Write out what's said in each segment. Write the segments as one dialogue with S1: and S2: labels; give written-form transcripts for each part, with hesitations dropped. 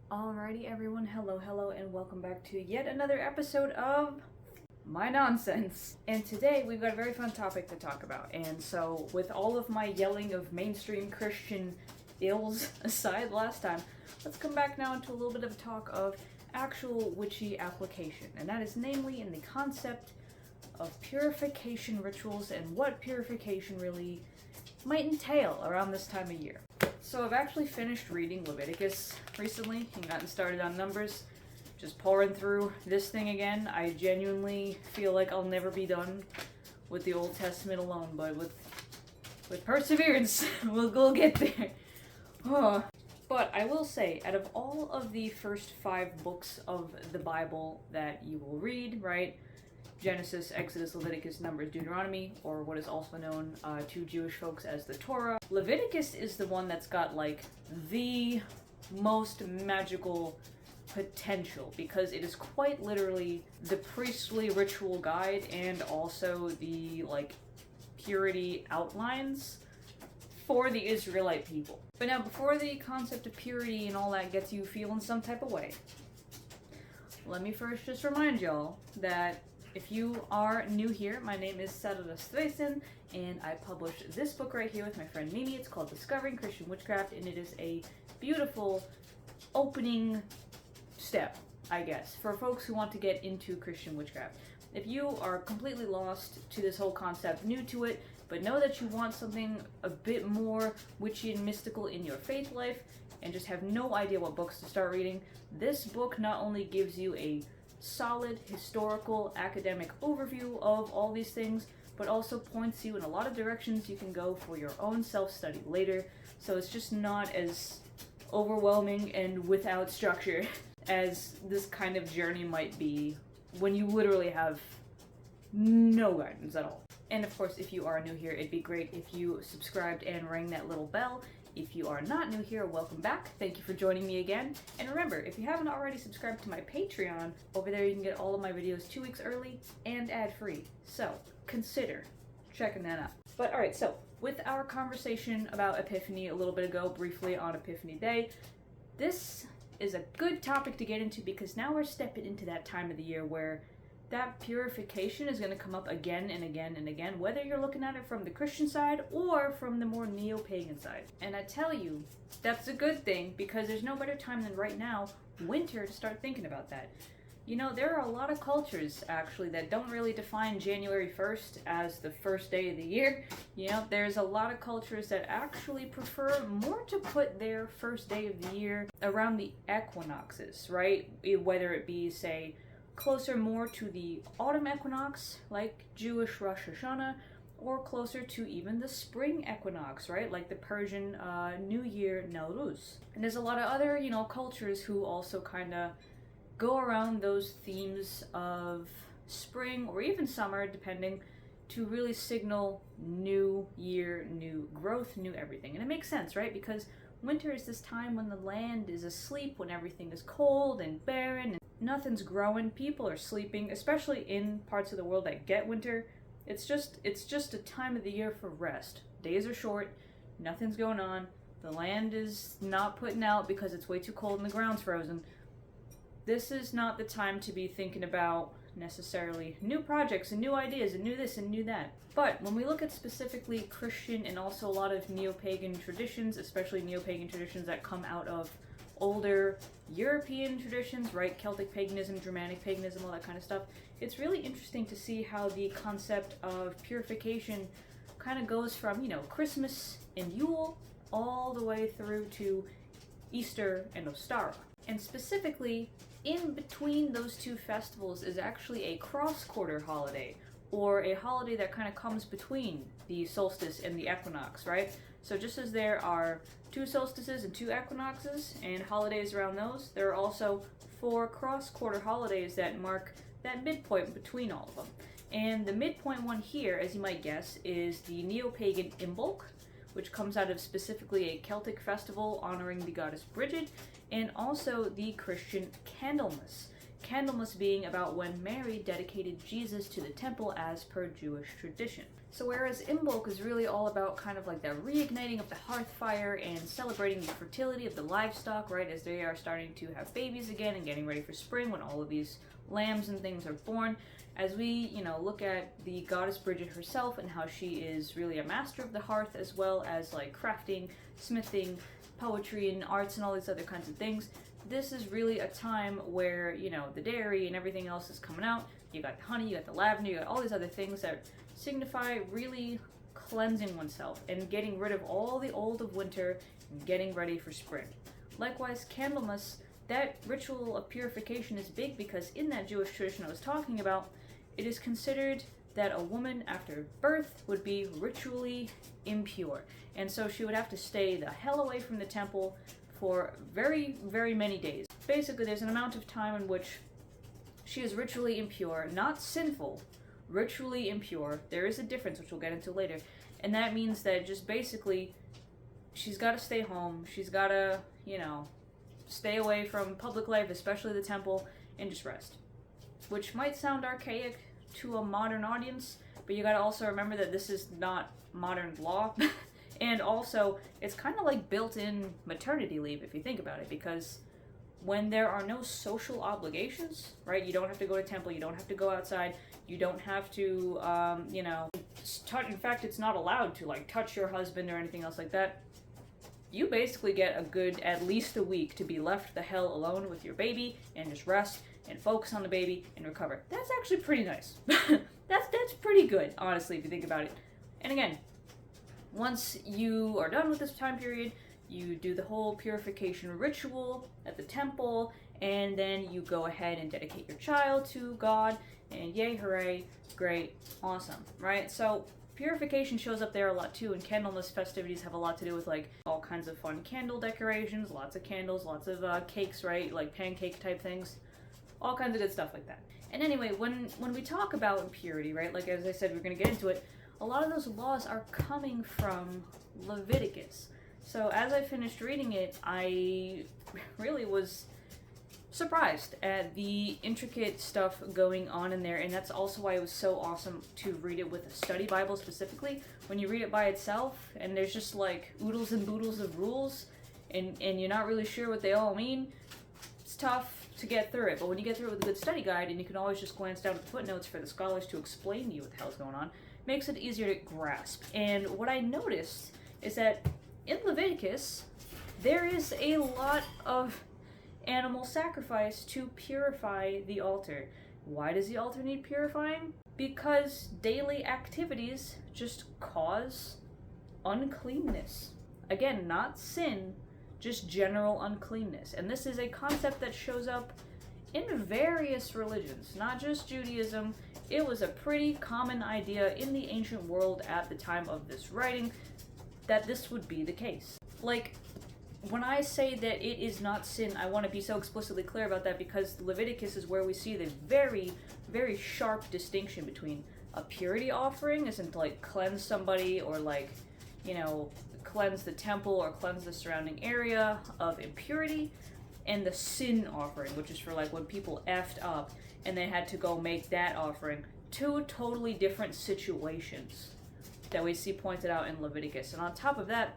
S1: Alrighty everyone, hello, and welcome back to yet another episode of my nonsense. And today we've got a very fun topic to talk about. And so with all of my yelling of mainstream Christian ills aside last time, let's come back now into a little bit of a talk of actual witchy application. And that is namely in the concept of purification rituals and what purification really might entail around this time of year. So I've actually finished reading Leviticus recently and gotten started on Numbers. Just pouring through this thing again. I genuinely feel like I'll never be done with the Old Testament alone, but with perseverance, we'll get there. Oh. But I will say, out of all of the first 5 books of the Bible that you will read, right? Genesis, Exodus, Leviticus, Numbers, Deuteronomy, or what is also known to Jewish folks as the Torah. Leviticus is the one that's got like the most magical potential because it is quite literally the priestly ritual guide and also the like purity outlines for the Israelite people. But now before the concept of purity and all that gets you feeling some type of way, let me first just remind y'all that if you are new here, my name is Sarah Stresen, and I published this book right here with my friend Mimi. It's called Discovering Christian Witchcraft, and it is a beautiful opening step, I guess, for folks who want to get into Christian witchcraft. If you are completely lost to this whole concept, new to it, but know that you want something a bit more witchy and mystical in your faith life, and just have no idea what books to start reading, this book not only gives you a solid historical academic overview of all these things, but also points you in a lot of directions you can go for your own self-study later, so it's just not as overwhelming and without structure as this kind of journey might be when you literally have no guidance at all. And of course, if you are new here, it'd be great if you subscribed and rang that little bell. If you are not new here, welcome back. Thank you for joining me again. And remember, if you haven't already subscribed to my Patreon, over there you can get all of my videos 2 weeks early and ad-free. So consider checking that out. But alright, so with our conversation about Epiphany a little bit ago, briefly on Epiphany Day, this is a good topic to get into because now we're stepping into that time of the year where that purification is going to come up again and again and again, whether you're looking at it from the Christian side or from the more neo-pagan side. And I tell you, that's a good thing because there's no better time than right now, winter, to start thinking about that. You know, there are a lot of cultures, actually, that don't really define January 1st as the first day of the year. You know, there's a lot of cultures that actually prefer more to put their first day of the year around the equinoxes, right? Whether it be, say, closer more to the autumn equinox, like Jewish Rosh Hashanah, or closer to even the spring equinox, right? Like the Persian New Year, Nowruz. And there's a lot of other, you know, cultures who also kind of go around those themes of spring or even summer, depending, to really signal new year, new growth, new everything. And it makes sense, right? Because winter is this time when the land is asleep, when everything is cold and barren, and nothing's growing, people are sleeping, especially in parts of the world that get winter. It's just a time of the year for rest. Days are short, nothing's going on, the land is not putting out because it's way too cold and the ground's frozen. This is not the time to be thinking about necessarily new projects and new ideas and new this and new that. But when we look at specifically Christian and also a lot of neo-pagan traditions, especially neo-pagan traditions that come out of older European traditions, right? Celtic paganism, Germanic paganism, all that kind of stuff. It's really interesting to see how the concept of purification kind of goes from, you know, Christmas and Yule all the way through to Easter and Ostara. And specifically, in between those two festivals is actually a cross-quarter holiday, or a holiday that kind of comes between the solstice and the equinox, right? So just as there are 2 solstices and 2 equinoxes and holidays around those, there are also 4 cross-quarter holidays that mark that midpoint between all of them. And the midpoint one here, as you might guess, is the neo-pagan Imbolc, which comes out of specifically a Celtic festival honoring the goddess Brigid, and also the Christian Candlemas. Candlemas being about when Mary dedicated Jesus to the temple as per Jewish tradition. So whereas Imbolc is really all about kind of like the reigniting of the hearth fire and celebrating the fertility of the livestock, right, as they are starting to have babies again and getting ready for spring when all of these lambs and things are born, as we, you know, look at the goddess Bridget herself and how she is really a master of the hearth, as well as like crafting, smithing, poetry and arts and all these other kinds of things, this is really a time where, you know, the dairy and everything else is coming out. You got the honey, you got the lavender, you got all these other things that signify really cleansing oneself and getting rid of all the old of winter and getting ready for spring. Likewise, Candlemas, that ritual of purification is big because in that Jewish tradition I was talking about, it is considered that a woman after birth would be ritually impure. And so she would have to stay the hell away from the temple for very, very many days. Basically, there's an amount of time in which she is ritually impure, not sinful, ritually impure. There is a difference, which we'll get into later. And that means that just basically, she's got to stay home. She's got to, you know, stay away from public life, especially the temple, and just rest. Which might sound archaic to a modern audience, but you got to also remember that this is not modern law. And also, it's kind of like built-in maternity leave, if you think about it, because when there are no social obligations, right, you don't have to go to temple, you don't have to go outside, you don't have to, you know, in fact, it's not allowed to, like, touch your husband or anything else like that. You basically get a good, at least a week to be left the hell alone with your baby and just rest and focus on the baby and recover. That's actually pretty nice. That's pretty good, honestly, if you think about it. And again, once you are done with this time period, you do the whole purification ritual at the temple, and then you go ahead and dedicate your child to God, and yay, hooray, great, awesome, right? So purification shows up there a lot too, and Candlemas festivities have a lot to do with like all kinds of fun candle decorations, lots of candles, lots of cakes, right? Like pancake type things, all kinds of good stuff like that. And anyway, when we talk about impurity, right, like as I said, we're going to get into it, a lot of those laws are coming from Leviticus. So as I finished reading it, I really was surprised at the intricate stuff going on in there, and that's also why it was so awesome to read it with a study Bible specifically. When you read it by itself, and there's just like oodles and boodles of rules, and you're not really sure what they all mean, it's tough to get through it. But when you get through it with a good study guide, and you can always just glance down at the footnotes for the scholars to explain to you what the hell's going on, makes it easier to grasp. And what I noticed is that in Leviticus, there is a lot of animal sacrifice to purify the altar. Why does the altar need purifying? Because daily activities just cause uncleanness. Again, not sin, just general uncleanness. And this is a concept that shows up in various religions, not just Judaism. It was a pretty common idea in the ancient world at the time of this writing that this would be the case. Like, when I say that it is not sin, I want to be so explicitly clear about that because Leviticus is where we see the very, very sharp distinction between a purity offering, isn't to like cleanse somebody or like, you know, cleanse the temple or cleanse the surrounding area of impurity, and the sin offering, which is for like when people effed up and they had to go make that offering. Two totally different situations that we see pointed out in Leviticus. And on top of that,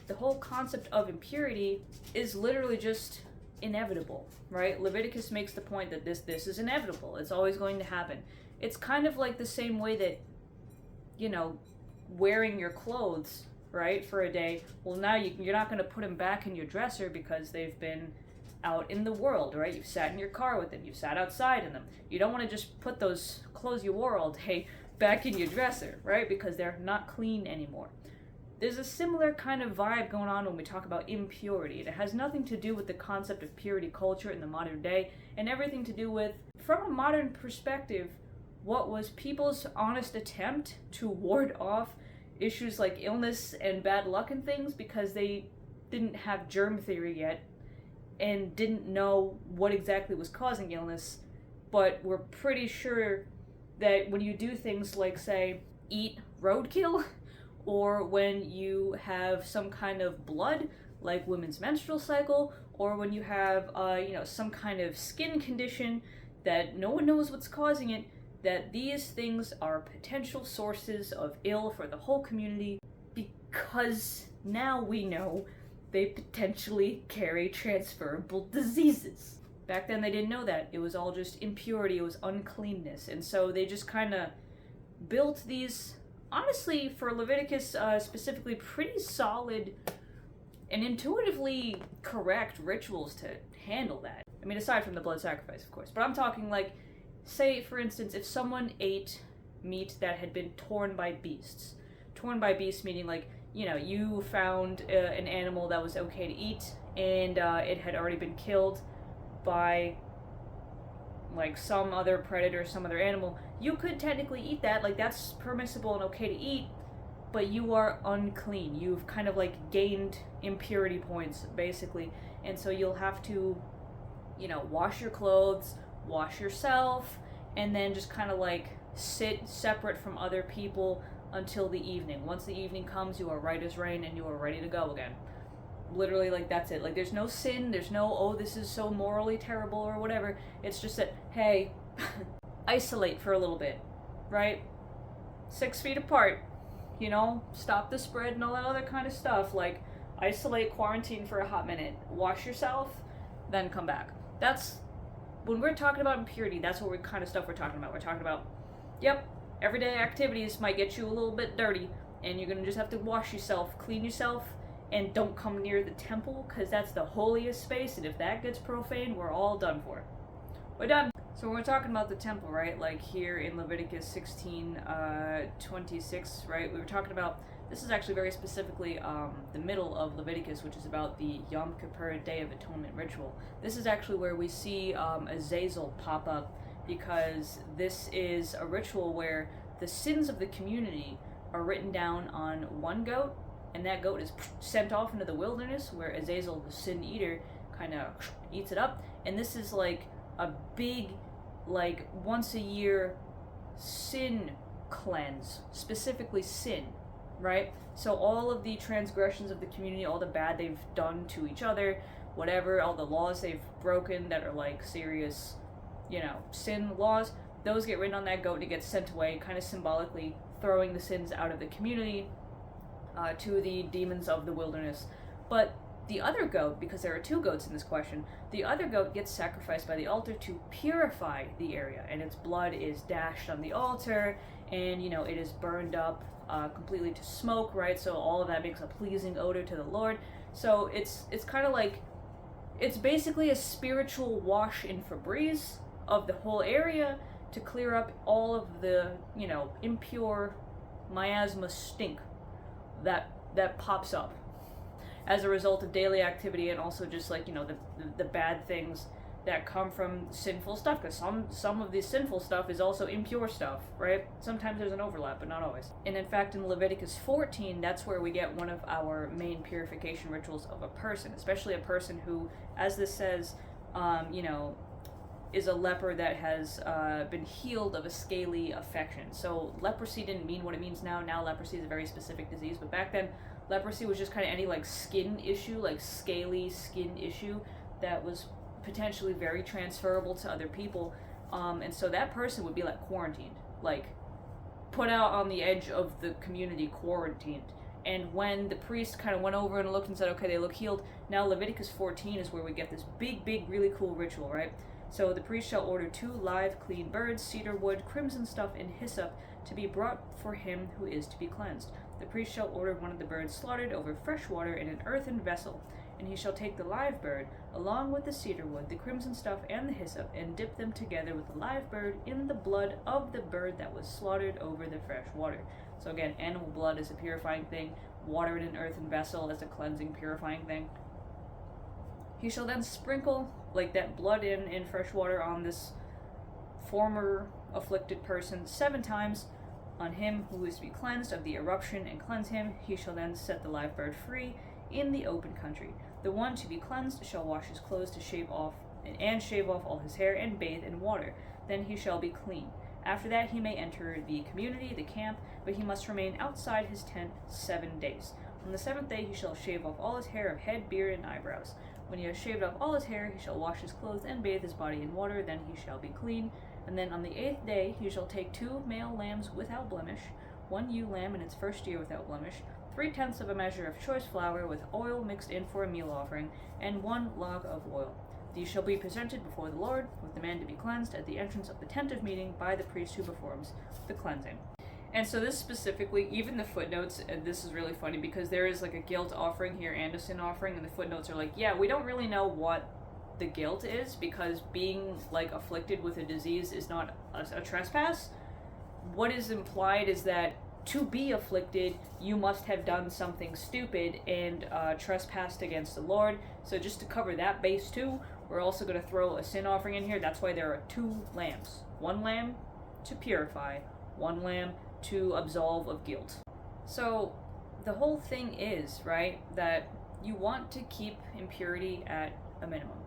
S1: the whole concept of impurity is literally just inevitable, right? Leviticus makes the point that this is inevitable. It's always going to happen. It's kind of like the same way that, you know, wearing your clothes, right, for a day, well, now you're not going to put them back in your dresser because they've been out in the world, right? You've sat in your car with them. You've sat outside in them. You don't want to just put those clothes you wore all day back in your dresser, right? Because they're not clean anymore. There's a similar kind of vibe going on when we talk about impurity. It has nothing to do with the concept of purity culture in the modern day, and everything to do with, from a modern perspective, what was people's honest attempt to ward off issues like illness and bad luck and things because they didn't have germ theory yet and didn't know what exactly was causing illness, but were pretty sure that when you do things like, say, eat roadkill, or when you have some kind of blood, like women's menstrual cycle, or when you have, some kind of skin condition that no one knows what's causing it, that these things are potential sources of ill for the whole community because now we know they potentially carry transferable diseases. Back then they didn't know that. It was all just impurity, it was uncleanness. And so they just kind of built these, honestly, for Leviticus specifically, pretty solid and intuitively correct rituals to handle that. I mean, aside from the blood sacrifice, of course. But I'm talking like, say, for instance, if someone ate meat that had been torn by beasts. Torn by beasts meaning like, you know, you found an animal that was okay to eat, and it had already been killed by like some other predator, some other animal. You could technically eat that, like that's permissible and okay to eat, but you are unclean. You've kind of like gained impurity points, basically, and so you'll have to, you know, wash your clothes, wash yourself, and then just kind of like sit separate from other people until the evening. Once the evening comes, you are right as rain and you are ready to go again. Literally, like, that's it. Like, there's no sin, there's no, oh, this is so morally terrible or whatever. It's just that, hey, isolate for a little bit, right? 6 feet apart, you know, stop the spread and all that other kind of stuff. Like, isolate, quarantine for a hot minute, wash yourself, then come back. That's, when we're talking about impurity, that's what we're kind of stuff we're talking about. We're talking about, yep, everyday activities might get you a little bit dirty, and you're gonna just have to wash yourself, clean yourself, and don't come near the temple, because that's the holiest space, and if that gets profane, we're all done for. We're done. So when we're talking about the temple, right, like here in Leviticus 16:26, right, we were talking about, this is actually very specifically the middle of Leviticus, which is about the Yom Kippur Day of Atonement ritual. This is actually where we see Azazel pop up, because this is a ritual where the sins of the community are written down on one goat, and that goat is sent off into the wilderness, where Azazel, the sin eater, kind of eats it up. And this is like a big, like, once a year sin cleanse, specifically sin, right? So all of the transgressions of the community, all the bad they've done to each other, whatever, all the laws they've broken that are like serious, you know, sin laws, those get written on that goat and it gets sent away, kind of symbolically throwing the sins out of the community to the demons of the wilderness. But the other goat, because there are 2 goats in this question, the other goat gets sacrificed by the altar to purify the area, and its blood is dashed on the altar, and, you know, it is burned up completely to smoke, right? So all of that makes a pleasing odor to the Lord. So it's kind of like, it's basically a spiritual wash in Febreze of the whole area to clear up all of the, you know, impure miasma stink that pops up as a result of daily activity, and also just like, you know, the bad things that come from sinful stuff, because some of this sinful stuff is also impure stuff, right? Sometimes there's an overlap, but not always. And in fact, in Leviticus 14, that's where we get one of our main purification rituals of a person, especially a person who, as this says, you know, is a leper that has been healed of a scaly affection. So leprosy didn't mean what it means now. Now leprosy is a very specific disease, but back then leprosy was just kind of any like skin issue, like scaly skin issue that was potentially very transferable to other people. And so that person would be like quarantined, like put out on the edge of the community, quarantined. And when the priest kind of went over and looked and said, okay, they look healed, now Leviticus 14 is where we get this big, really cool ritual, right? So the priest shall order 2 live, clean birds, cedar wood, crimson stuff, and hyssop to be brought for him who is to be cleansed. The priest shall order one of the birds slaughtered over fresh water in an earthen vessel, and he shall take the live bird, along with the cedar wood, the crimson stuff, and the hyssop, and dip them together with the live bird in the blood of the bird that was slaughtered over the fresh water. So again, animal blood is a purifying thing, water in an earthen vessel is a cleansing, purifying thing. He shall then sprinkle like that blood in fresh water on this former afflicted person 7 times on him who is to be cleansed of the eruption, and cleanse him. He shall then set the live bird free in the open country. The one to be cleansed shall wash his clothes to shave off all his hair, and bathe in water. Then he shall be clean. After that he may enter the community, the camp, but he must remain outside his tent 7 days. On the 7th day he shall shave off all his hair of head, beard, and eyebrows. When he has shaved off all his hair, he shall wash his clothes and bathe his body in water, then he shall be clean. And then on the 8th day you shall take 2 male lambs without blemish, 1 ewe lamb in its first year without blemish, 3/10 of a measure of choice flour with oil mixed in for a meal offering, and 1 log of oil. These shall be presented before the Lord, with the man to be cleansed at the entrance of the tent of meeting by the priest who performs the cleansing. And so this specifically, even the footnotes, and this is really funny because there is like a guilt offering here and a sin offering, and the footnotes are like, yeah, we don't really know what the guilt is, because being like afflicted with a disease is not a trespass. What is implied is that to be afflicted, you must have done something stupid and trespassed against the Lord. So just to cover that base too, we're also going to throw a sin offering in here. That's why there are 2 lambs. 1 lamb to purify, 1 lamb to absolve of guilt. So the whole thing is, right, that you want to keep impurity at a minimum.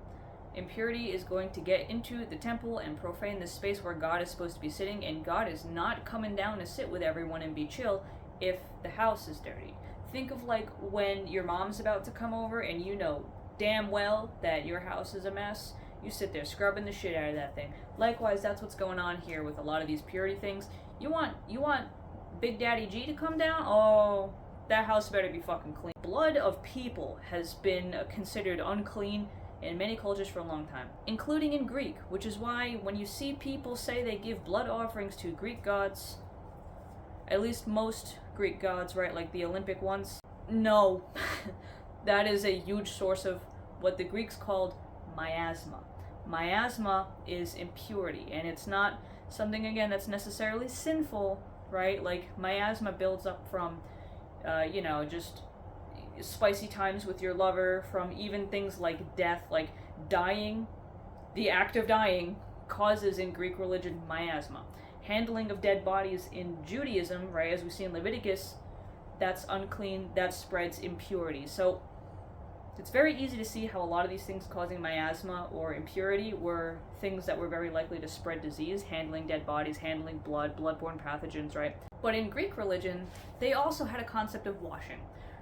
S1: Impurity is going to get into the temple and profane the space where God is supposed to be sitting, and God is not coming down to sit with everyone and be chill if the house is dirty. Think of like when your mom's about to come over and you know damn well that your house is a mess. You sit there scrubbing the shit out of that thing. Likewise, that's what's going on here with a lot of these purity things. You want Big Daddy G to come down? Oh, that house better be fucking clean. Blood of people has been considered unclean in many cultures for a long time, including in Greek, which is why when you see people say they give blood offerings to Greek gods, at least most Greek gods, right, like the Olympic ones, no, that is a huge source of what the Greeks called miasma. Miasma is impurity, and it's not something, again, that's necessarily sinful, right? Like, miasma builds up from, just spicy times with your lover, from even things like death, like dying. The act of dying causes in Greek religion miasma. Handling of dead bodies in Judaism, right, as we see in Leviticus, that's unclean, that spreads impurity. So it's very easy to see how a lot of these things causing miasma or impurity were things that were very likely to spread disease, handling dead bodies, handling blood, bloodborne pathogens, right? But in Greek religion, they also had a concept of washing,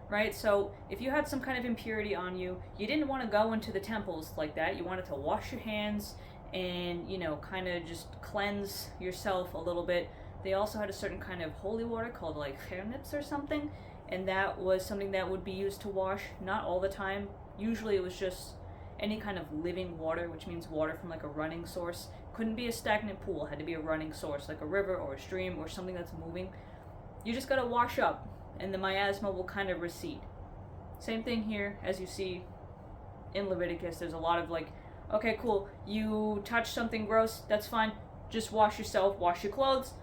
S1: right? So if you had some kind of impurity on you, you didn't want to go into the temples like that. You wanted to wash your hands and, kind of just cleanse yourself a little bit. They also had a certain kind of holy water called like chernitz or something, and that was something that would be used to wash, not all the time. Usually it was just any kind of living water, which means water from like a running source. Couldn't be a stagnant pool, it had to be a running source, like a river or a stream or something that's moving. You just gotta wash up, and the miasma will kind of recede. Same thing here, as you see in Leviticus. There's a lot of like, okay, cool, you touch something gross, that's fine, just wash yourself, wash your clothes,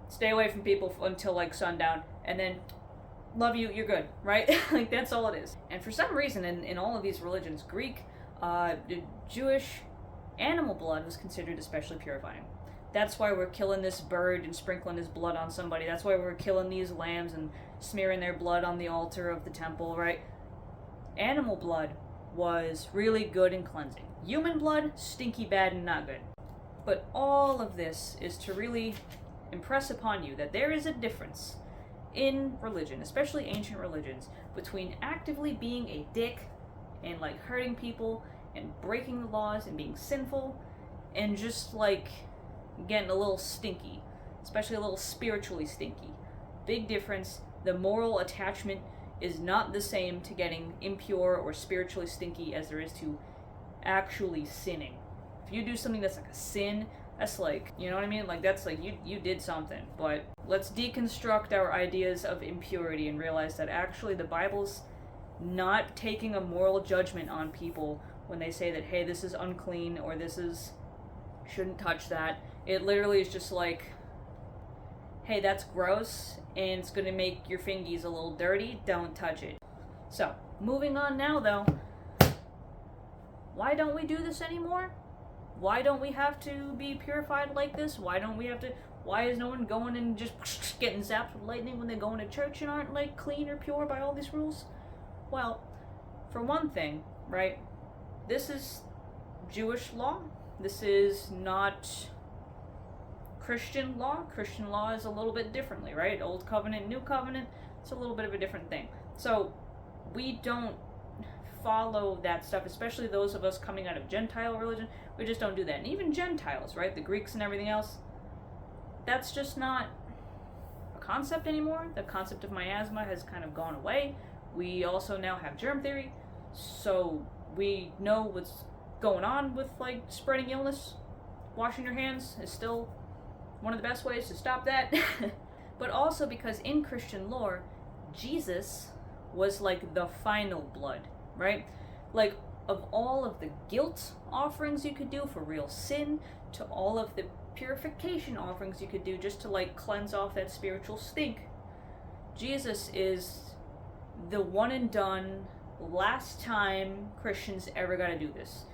S1: stay away from people until like sundown, and then love you, you're good, right? Like, that's all it is. And for some reason, in all of these religions, Greek, Jewish animal blood was considered especially purifying. That's why we're killing this bird and sprinkling his blood on somebody. That's why we're killing these lambs and smearing their blood on the altar of the temple, right? Animal blood was really good in cleansing. Human blood, stinky, bad, and not good. But all of this is to really impress upon you that there is a difference in religion, especially ancient religions, between actively being a dick and like hurting people and breaking the laws and being sinful, and just like getting a little stinky, especially a little spiritually stinky. Big difference. The moral attachment is not the same to getting impure or spiritually stinky as there is to actually sinning. If you do something that's like a sin, that's like, you know what I mean? Like, that's like, you did something. But let's deconstruct our ideas of impurity and realize that actually the Bible's not taking a moral judgment on people when they say that, hey, this is unclean, or this is, shouldn't touch that. It literally is just like, hey, that's gross, and it's gonna make your fingies a little dirty, don't touch it. So, moving on now though, why don't we do this anymore? Why don't we have to be purified like this? Why is no one going and just getting zapped with lightning when they go into church and aren't like clean or pure by all these rules? Well, for one thing, right, this is Jewish law. This is not Christian law. Christian law is a little bit differently, right? Old covenant, new covenant, it's a little bit of a different thing. So we don't follow that stuff, especially those of us coming out of Gentile religion. We just don't do that. And even Gentiles, right? The Greeks and everything else, that's just not a concept anymore. The concept of miasma has kind of gone away. We also now have germ theory, so we know what's going on with, like, spreading illness. Washing your hands is still one of the best ways to stop that. But also because in Christian lore, Jesus was like the final blood, right? Like, of all of the guilt offerings you could do for real sin, to all of the purification offerings you could do just to, like, cleanse off that spiritual stink, Jesus is the one and done, last time Christians ever got to do this.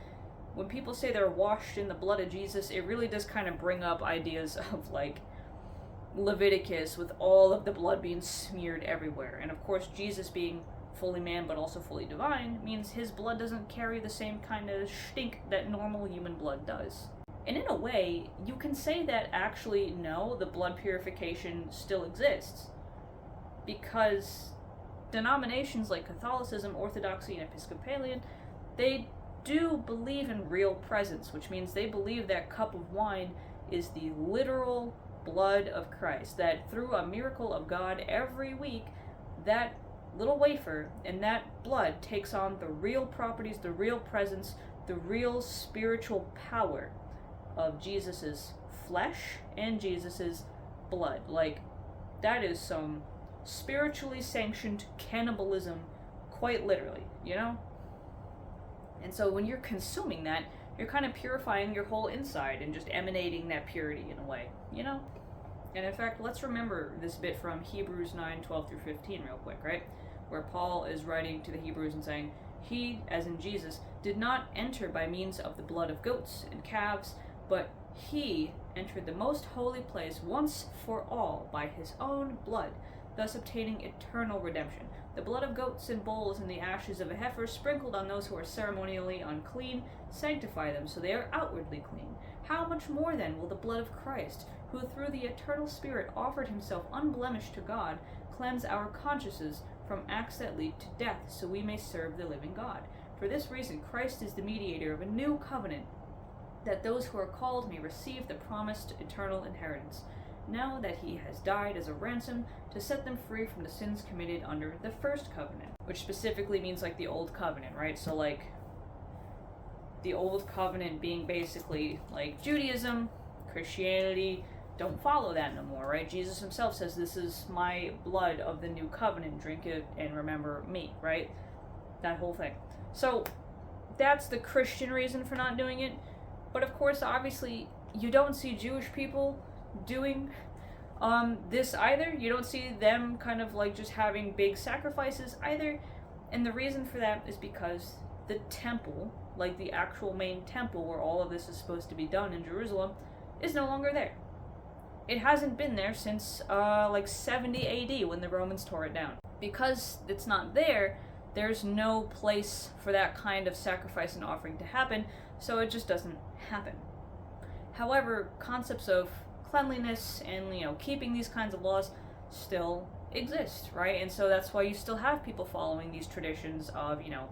S1: When people say they're washed in the blood of Jesus, it really does kind of bring up ideas of, like, Leviticus with all of the blood being smeared everywhere. And of course, Jesus being fully man but also fully divine means his blood doesn't carry the same kind of stink that normal human blood does. And in a way, you can say that actually, no, the blood purification still exists. Because denominations like Catholicism, Orthodoxy, and Episcopalian, they do believe in real presence, which means they believe that cup of wine is the literal blood of Christ, that through a miracle of God every week, that little wafer and that blood takes on the real properties, the real presence, the real spiritual power of Jesus's flesh and Jesus's blood. Like, that is some spiritually sanctioned cannibalism, quite literally, you know? And so when you're consuming that, you're kind of purifying your whole inside and just emanating that purity in a way, you know? And in fact, let's remember this bit from Hebrews 9:12 through 15 real quick, right? Where Paul is writing to the Hebrews and saying, "He, as in Jesus, did not enter by means of the blood of goats and calves, but he entered the most holy place once for all by his own blood, thus obtaining eternal redemption. The blood of goats and bulls and the ashes of a heifer sprinkled on those who are ceremonially unclean sanctify them, so they are outwardly clean. How much more then will the blood of Christ, who through the eternal Spirit offered himself unblemished to God, cleanse our consciences from acts that lead to death, so we may serve the living God? For this reason Christ is the mediator of a new covenant, that those who are called may receive the promised eternal inheritance, now that he has died as a ransom to set them free from the sins committed under the first covenant," which specifically means, like, the old covenant, right? So, like, the old covenant being basically like Judaism, Christianity don't follow that no more, right? Jesus himself says, "This is my blood of the new covenant, drink it and remember me," right? That whole thing. So that's the Christian reason for not doing it. But of course, obviously, you don't see Jewish people doing this either. You don't see them kind of like just having big sacrifices either. And the reason for that is because the temple, like the actual main temple where all of this is supposed to be done in Jerusalem, is no longer there. It hasn't been there since like 70 AD when the Romans tore it down. Because it's not there, there's no place for that kind of sacrifice and offering to happen, so it just doesn't happen. However, concepts of cleanliness and, you know, keeping these kinds of laws still exist, right? And so that's why you still have people following these traditions of, you know,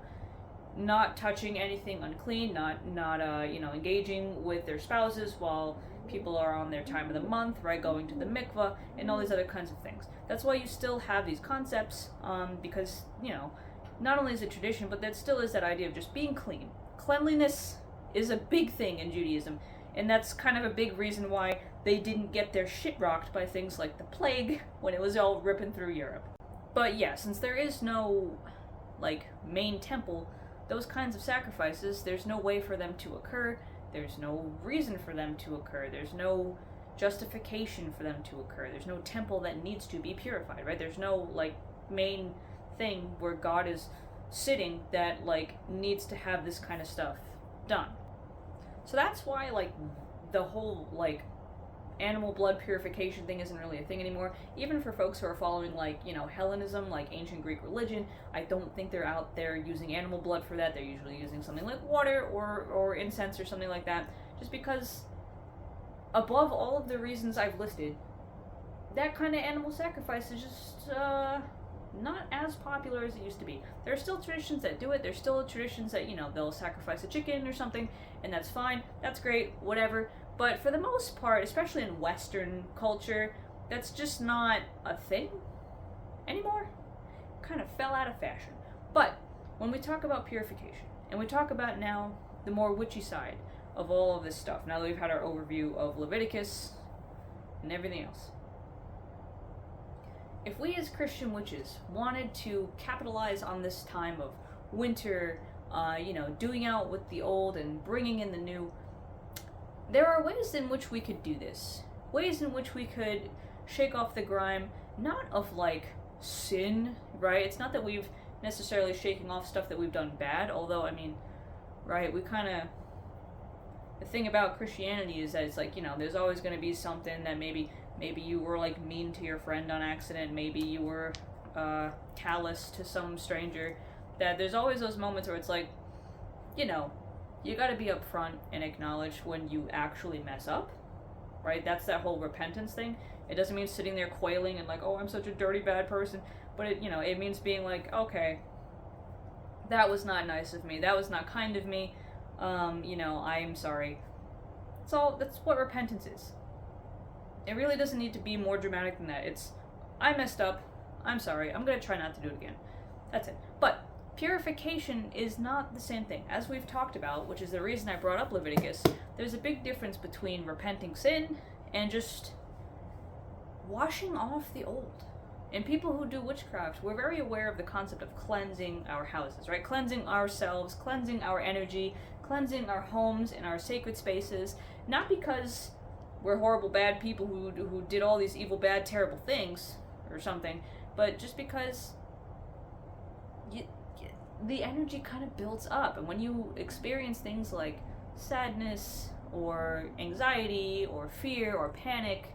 S1: not touching anything unclean, not engaging with their spouses while people are on their time of the month, right, going to the mikveh, and all these other kinds of things. That's why you still have these concepts, because, you know, not only is it tradition, but there still is that idea of just being clean. Cleanliness is a big thing in Judaism, and that's kind of a big reason why they didn't get their shit rocked by things like the plague when it was all ripping through Europe. But yeah, since there is no, like, main temple, those kinds of sacrifices, there's no way for them to occur, there's no reason for them to occur, there's no justification for them to occur, there's no temple that needs to be purified, right? There's no, like, main thing where God is sitting that, like, needs to have this kind of stuff done. So that's why, like, the whole, like, animal blood purification thing isn't really a thing anymore. Even for folks who are following, like, you know, Hellenism, like ancient Greek religion, I don't think they're out there using animal blood for that. They're usually using something like water or incense or something like that, just because above all of the reasons I've listed, that kind of animal sacrifice is just not as popular as it used to be. There are still traditions that do it. There's still traditions that, they'll sacrifice a chicken or something, and that's fine. That's great, whatever. But for the most part, especially in Western culture, that's just not a thing anymore. Kind of fell out of fashion. But when we talk about purification, and we talk about now the more witchy side of all of this stuff, now that we've had our overview of Leviticus and everything else, if we as Christian witches wanted to capitalize on this time of winter, doing out with the old and bringing in the new, there are ways in which we could do this. Ways in which we could shake off the grime, not of like sin, right? It's not that we've necessarily shaking off stuff that we've done bad, although, I mean, right, we kind of, the thing about Christianity is that it's like, there's always going to be something that maybe you were like mean to your friend on accident, maybe you were callous to some stranger, that there's always those moments where it's like, you gotta be upfront and acknowledge when you actually mess up, right? That's that whole repentance thing. It doesn't mean sitting there quailing and like, oh, I'm such a dirty bad person, but it means being like, okay, that was not nice of me, that was not kind of me, I'm sorry. That's what repentance is. It really doesn't need to be more dramatic than that. It's, I messed up, I'm sorry, I'm gonna try not to do it again. That's it. But purification is not the same thing. As we've talked about, which is the reason I brought up Leviticus, there's a big difference between repenting sin and just washing off the old. And people who do witchcraft, we're very aware of the concept of cleansing our houses, right? Cleansing ourselves, cleansing our energy, cleansing our homes and our sacred spaces, not because we're horrible bad people who did all these evil, bad, terrible things or something, but just because the energy kind of builds up. And when you experience things like sadness or anxiety or fear or panic,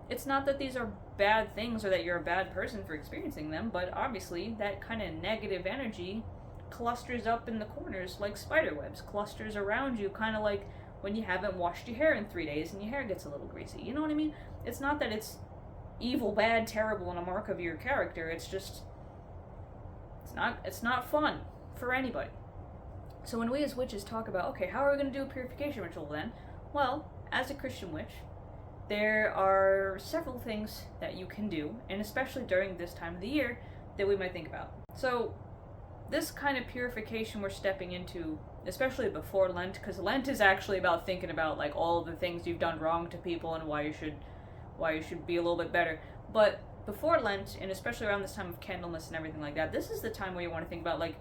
S1: it's not that these are bad things or that you're a bad person for experiencing them, but obviously that kind of negative energy clusters up in the corners like spider webs, clusters around you, kind of like when you haven't washed your hair in 3 days and your hair gets a little greasy. You know what I mean? It's not that it's evil, bad, terrible, and a mark of your character. It's just, it's not fun for anybody. So when we as witches talk about, okay, how are we going to do a purification ritual then? Well, as a Christian witch, there are several things that you can do, and especially during this time of the year, that we might think about. So this kind of purification we're stepping into, especially before Lent, because Lent is actually about thinking about like all the things you've done wrong to people and why you should be a little bit better. But before Lent, and especially around this time of Candlemas and everything like that, this is the time where you want to think about like,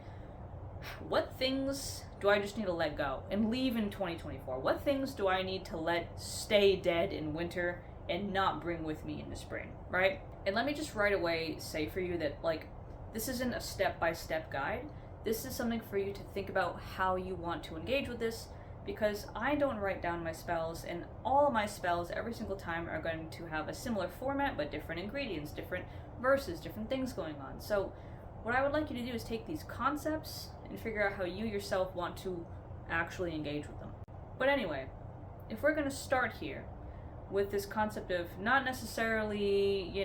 S1: what things do I just need to let go and leave in 2024? What things do I need to let stay dead in winter and not bring with me into spring, right? And let me just right away say for you that like, this isn't a step-by-step guide. This is something for you to think about how you want to engage with this, because I don't write down my spells, and all of my spells every single time are going to have a similar format, but different ingredients, different verses, different things going on. So what I would like you to do is take these concepts and figure out how you yourself want to actually engage with them. But anyway, if we're going to start here with this concept of not necessarily,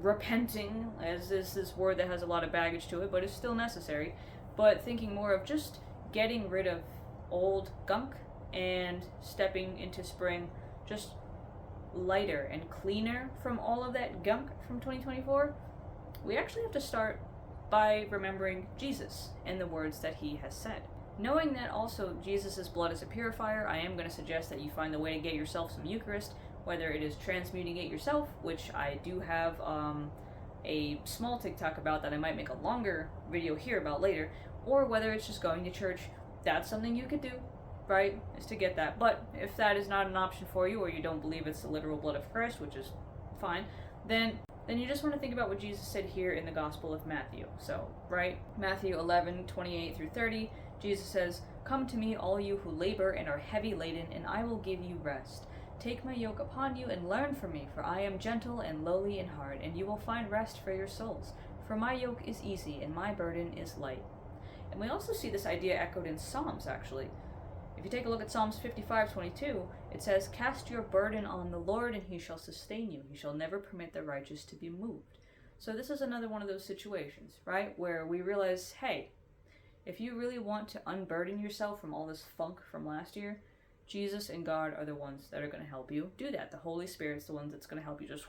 S1: repenting, as is this word that has a lot of baggage to it, but it's still necessary, but thinking more of just getting rid of old gunk and stepping into spring just lighter and cleaner from all of that gunk from 2024, we actually have to start by remembering Jesus and the words that he has said. Knowing that also Jesus' blood is a purifier, I am going to suggest that you find a way to get yourself some Eucharist, whether it is transmuting it yourself, which I do have a small TikTok about that I might make a longer video here about later, or whether it's just going to church. That's something you could do, right, is to get that. But if that is not an option for you, or you don't believe it's the literal blood of Christ, which is fine, then you just want to think about what Jesus said here in the Gospel of Matthew. So, right, Matthew 11:28 through 30, Jesus says, "Come to me, all you who labor and are heavy laden, and I will give you rest. Take my yoke upon you and learn from me, for I am gentle and lowly in heart, and you will find rest for your souls. For my yoke is easy and my burden is light." And we also see this idea echoed in Psalms, actually. If you take a look at Psalms 55:22, it says, "Cast your burden on the Lord, and he shall sustain you. He shall never permit the righteous to be moved." So this is another one of those situations, right? Where we realize, hey, if you really want to unburden yourself from all this funk from last year, Jesus and God are the ones that are going to help you do that. The Holy Spirit's the one that's going to help you just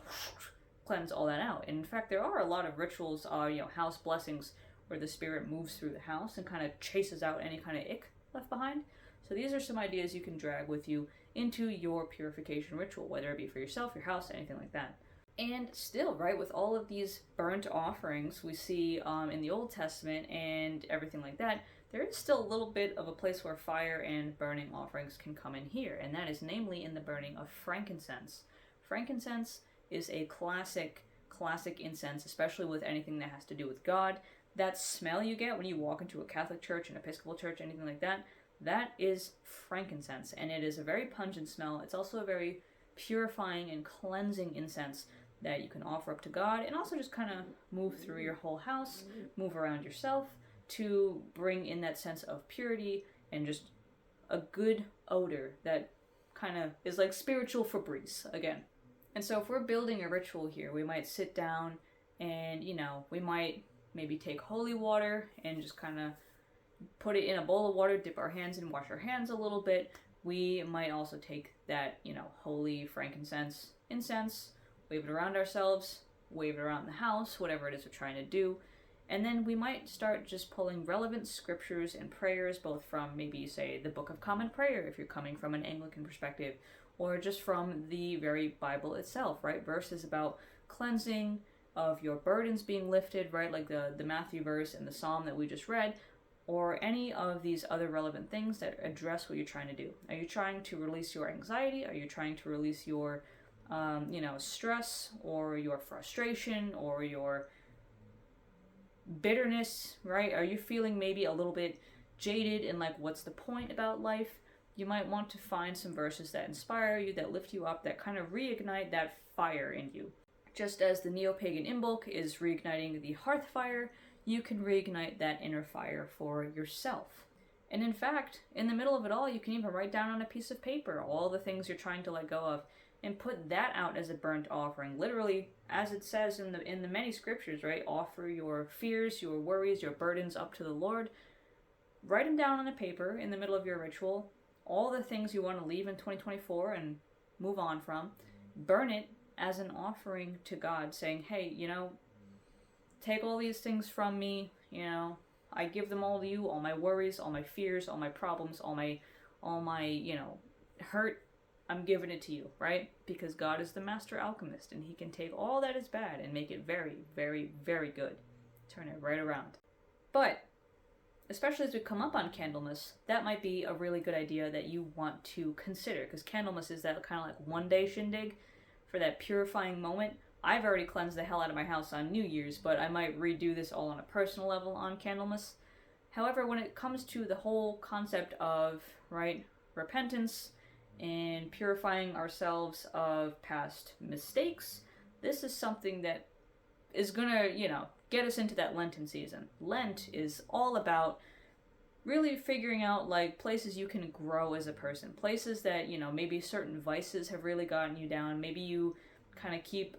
S1: cleanse all that out. And in fact, there are a lot of rituals, house blessings, where the Spirit moves through the house and kind of chases out any kind of ick left behind. So these are some ideas you can drag with you into your purification ritual, whether it be for yourself, your house, anything like that. And still, right, with all of these burnt offerings we see in the Old Testament and everything like that, there is still a little bit of a place where fire and burning offerings can come in here, and that is namely in the burning of frankincense. Frankincense is a classic incense, especially with anything that has to do with God. That smell you get when you walk into a Catholic church, an Episcopal church, anything like that, that is frankincense, and it is a very pungent smell. It's also a very purifying and cleansing incense that you can offer up to God, and also just kind of move through your whole house, move around yourself, to bring in that sense of purity and just a good odor that kind of is like spiritual Febreze again. And so if we're building a ritual here, we might sit down and, we might maybe take holy water and just kind of put it in a bowl of water, dip our hands in, wash our hands a little bit. We might also take that, holy frankincense, incense, wave it around ourselves, wave it around the house, whatever it is we're trying to do. And then we might start just pulling relevant scriptures and prayers, both from maybe, say, the Book of Common Prayer, if you're coming from an Anglican perspective, or just from the very Bible itself, right? Verses about cleansing, of your burdens being lifted, right? Like the Matthew verse and the Psalm that we just read, or any of these other relevant things that address what you're trying to do. Are you trying to release your anxiety? Are you trying to release your, stress, or your frustration, or your bitterness, right? Are you feeling maybe a little bit jaded and like, what's the point about life? You might want to find some verses that inspire you, that lift you up, that kind of reignite that fire in you. Just as the neo-pagan Imbolc is reigniting the hearth fire, you can reignite that inner fire for yourself. And in fact, in the middle of it all, you can even write down on a piece of paper all the things you're trying to let go of, and put that out as a burnt offering. Literally, as it says in the many scriptures, right? Offer your fears, your worries, your burdens up to the Lord. Write them down on a paper in the middle of your ritual. All the things you want to leave in 2024 and move on from. Burn it as an offering to God, saying, hey, take all these things from me, I give them all to you, all my worries, all my fears, all my problems, all my hurt, I'm giving it to you, right? Because God is the master alchemist, and he can take all that is bad and make it very, very, very good. Turn it right around. But, especially as we come up on Candlemas, that might be a really good idea that you want to consider, because Candlemas is that kind of like one-day shindig for that purifying moment. I've already cleansed the hell out of my house on New Year's, but I might redo this all on a personal level on Candlemas. However, when it comes to the whole concept of, right, repentance and purifying ourselves of past mistakes, this is something that is gonna, get us into that Lenten season. Lent is all about really figuring out, like, places you can grow as a person. Places that, maybe certain vices have really gotten you down. Maybe you kind of keep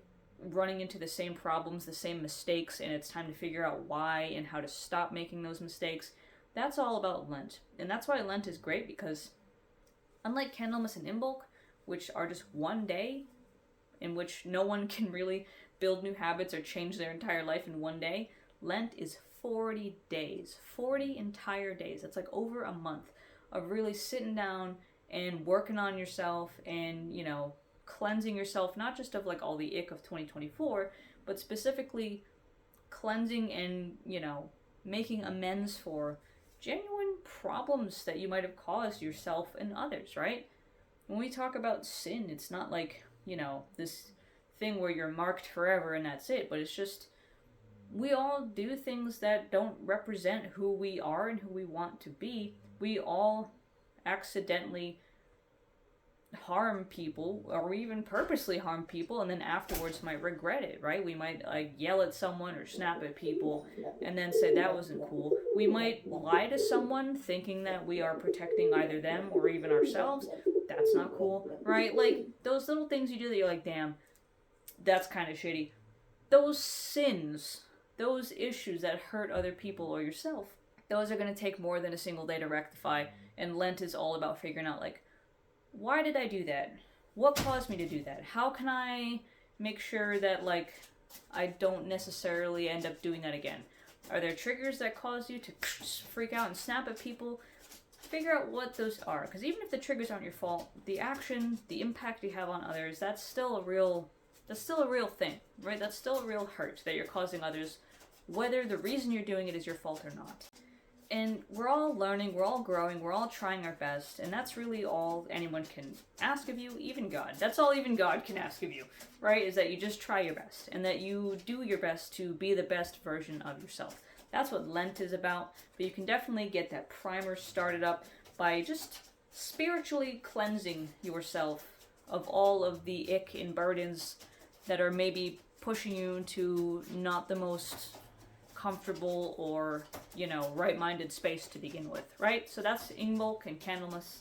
S1: running into the same problems, the same mistakes, and it's time to figure out why and how to stop making those mistakes. That's all about Lent. And that's why Lent is great, because unlike Candlemas and Imbolc, which are just one day in which no one can really build new habits or change their entire life in one day, Lent is 40 days. 40 entire days. That's like over a month of really sitting down and working on yourself and, cleansing yourself, not just of like all the ick of 2024, but specifically cleansing and, making amends for genuine problems that you might have caused yourself and others, right? When we talk about sin, it's not like, this thing where you're marked forever and that's it, but it's just, we all do things that don't represent who we are and who we want to be. We all accidentally harm people, or even purposely harm people, and then afterwards might regret it, right? We might yell at someone or snap at people and then say that wasn't cool. We might lie to someone thinking that we are protecting either them or even ourselves. That's not cool, right? Like, those little things you do that you're like, damn, that's kind of shitty. those sins, those issues that hurt other people or yourself, those are going to take more than a single day to rectify. And Lent is all about figuring out, like, why did I do that? What caused me to do that? How can I make sure that, like, I don't necessarily end up doing that again? Are there triggers that cause you to freak out and snap at people? Figure out what those are. Because even if the triggers aren't your fault, the action, the impact you have on others, that's still a real thing, right? That's still a real hurt that you're causing others, whether the reason you're doing it is your fault or not. And we're all learning, we're all growing, we're all trying our best, and that's really all anyone can ask of you, even God. That's all even God can ask of you, right? Is that you just try your best, and that you do your best to be the best version of yourself. That's what Lent is about, but you can definitely get that primer started up by just spiritually cleansing yourself of all of the ick and burdens that are maybe pushing you to not the most comfortable or, right-minded space to begin with, right? So that's Imbolc and Candlemas,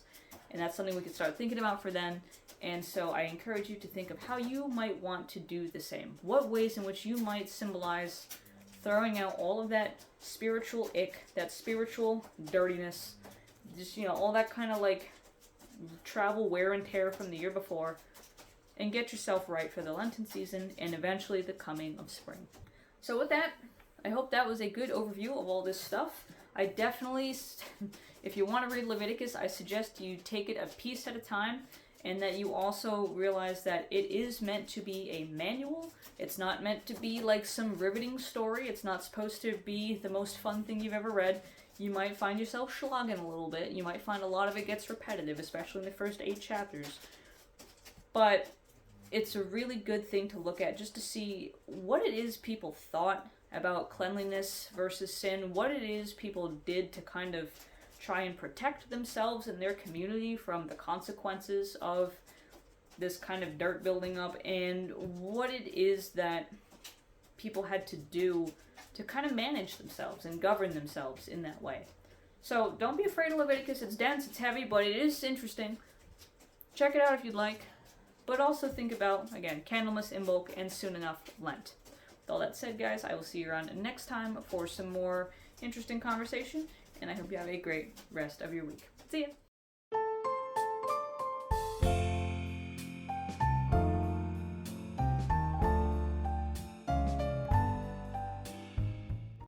S1: and that's something we could start thinking about for then. And so I encourage you to think of how you might want to do the same. What ways in which you might symbolize throwing out all of that spiritual ick, that spiritual dirtiness, just, all that kind of like travel wear and tear from the year before, and get yourself right for the Lenten season and eventually the coming of spring. So with that, I hope that was a good overview of all this stuff. I definitely, if you want to read Leviticus, I suggest you take it a piece at a time, and that you also realize that it is meant to be a manual. It's not meant to be like some riveting story. It's not supposed to be the most fun thing you've ever read. You might find yourself slogging a little bit. You might find a lot of it gets repetitive, especially in the first 8 chapters. But it's a really good thing to look at just to see what it is people thought about cleanliness versus sin, what it is people did to kind of try and protect themselves and their community from the consequences of this kind of dirt building up, and what it is that people had to do to kind of manage themselves and govern themselves in that way. So don't be afraid of Leviticus. It's dense, it's heavy, but it is interesting. Check it out if you'd like. But also think about, again, Candlemas, Imbolc, and soon enough, Lent. With all that said, guys, I will see you around next time for some more interesting conversation, and I hope you have a great rest of your week. See ya!